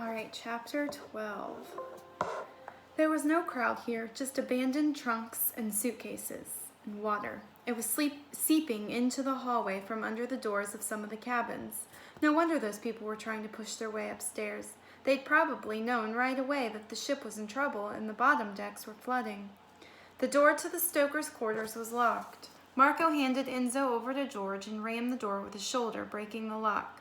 All right, chapter 12. There was no crowd here, just abandoned trunks and suitcases and water. It was seeping into the hallway from under the doors of some of the cabins. No wonder those people were trying to push their way upstairs. They'd probably known right away that the ship was in trouble and the bottom decks were flooding. The door to the stoker's quarters was locked. Marco handed Enzo over to George and rammed the door with his shoulder, breaking the lock.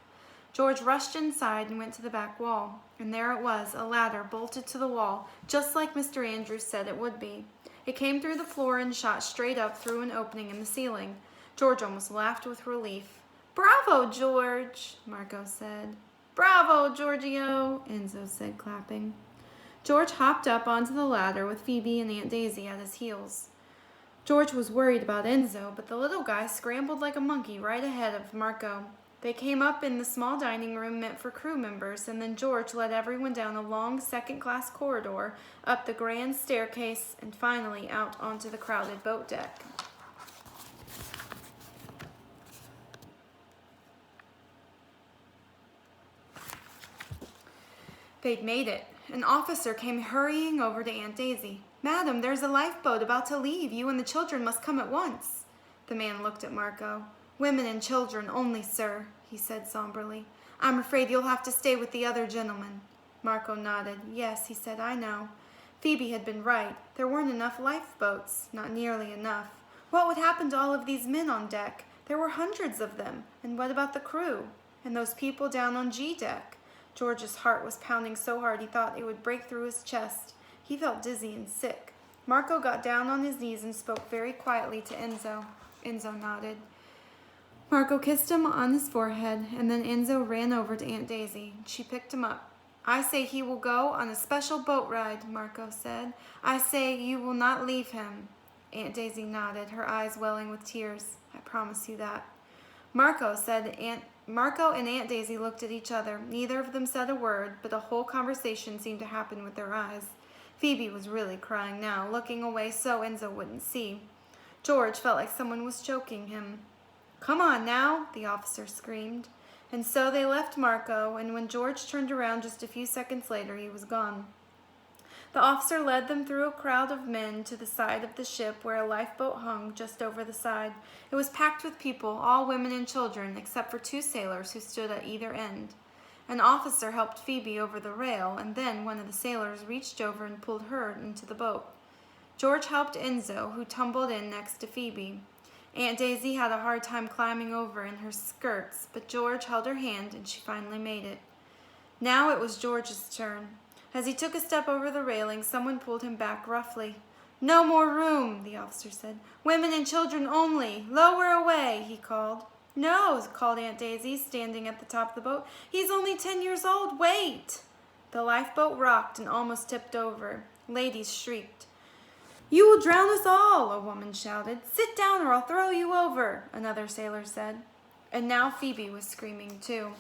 George rushed inside and went to the back wall, and there it was, a ladder bolted to the wall, just like Mr. Andrews said it would be. It came through the floor and shot straight up through an opening in the ceiling. George almost laughed with relief. "Bravo, George," Marco said. "Bravo, Giorgio," Enzo said, clapping. George hopped up onto the ladder with Phoebe and Aunt Daisy at his heels. George was worried about Enzo, but the little guy scrambled like a monkey right ahead of Marco. They came up in the small dining room meant for crew members, and then George led everyone down a long second-class corridor, up the grand staircase, and finally out onto the crowded boat deck. They'd made it. An officer came hurrying over to Aunt Daisy. "Madam, there's a lifeboat about to leave. You and the children must come at once." The man looked at Marco. "Women and children only, sir," he said somberly. "I'm afraid you'll have to stay with the other gentlemen." Marco nodded. "Yes," he said, "I know." Phoebe had been right. There weren't enough lifeboats. Not nearly enough. What would happen to all of these men on deck? There were hundreds of them. And what about the crew? And those people down on G deck? George's heart was pounding so hard he thought it would break through his chest. He felt dizzy and sick. Marco got down on his knees and spoke very quietly to Enzo. Enzo nodded. Marco kissed him on his forehead, and then Enzo ran over to Aunt Daisy. She picked him up. "I say he will go on a special boat ride," Marco said. "I say you will not leave him." Aunt Daisy nodded, her eyes welling with tears. "I promise you that." Marco and Aunt Daisy looked at each other. Neither of them said a word, but a whole conversation seemed to happen with their eyes. Phoebe was really crying now, looking away so Enzo wouldn't see. George felt like someone was choking him. "Come on now," the officer screamed. And so they left Marco, and when George turned around just a few seconds later, he was gone. The officer led them through a crowd of men to the side of the ship where a lifeboat hung just over the side. It was packed with people, all women and children, except for two sailors who stood at either end. An officer helped Phoebe over the rail, and then one of the sailors reached over and pulled her into the boat. George helped Enzo, who tumbled in next to Phoebe. Aunt Daisy had a hard time climbing over in her skirts, but George held her hand and she finally made it. Now it was George's turn. As he took a step over the railing, someone pulled him back roughly. "No more room," the officer said. "Women and children only. Lower away," he called. "No," called Aunt Daisy, standing at the top of the boat. "He's only 10 years old. Wait!" The lifeboat rocked and almost tipped over. Ladies shrieked. "You will drown us all," a woman shouted. "Sit down or I'll throw you over," another sailor said. And now Phoebe was screaming too.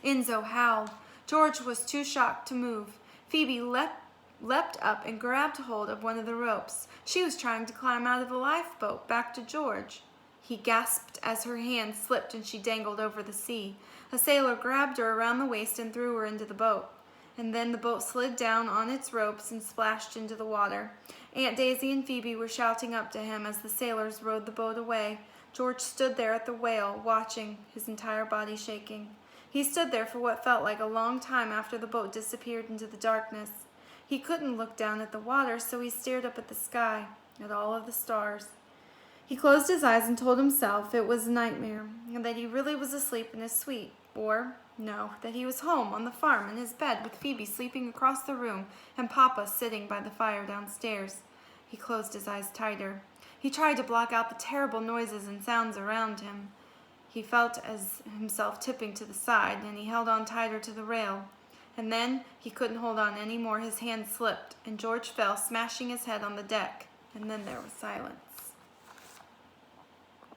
Enzo howled. George was too shocked to move. Phoebe leapt up and grabbed hold of one of the ropes. She was trying to climb out of the lifeboat back to George. He gasped as her hand slipped and she dangled over the sea. A sailor grabbed her around the waist and threw her into the boat. And then the boat slid down on its ropes and splashed into the water. Aunt Daisy and Phoebe were shouting up to him as the sailors rowed the boat away. George stood there at the whale, watching, his entire body shaking. He stood there for what felt like a long time after the boat disappeared into the darkness. He couldn't look down at the water, so he stared up at the sky, at all of the stars. He closed his eyes and told himself it was a nightmare, and that he really was asleep in his suite, or, no, that he was home on the farm in his bed with Phoebe sleeping across the room and Papa sitting by the fire downstairs. He closed his eyes tighter. He tried to block out the terrible noises and sounds around him. He felt as himself tipping to the side, and he held on tighter to the rail. And then he couldn't hold on any more. His hand slipped, and George fell, smashing his head on the deck. And then there was silence.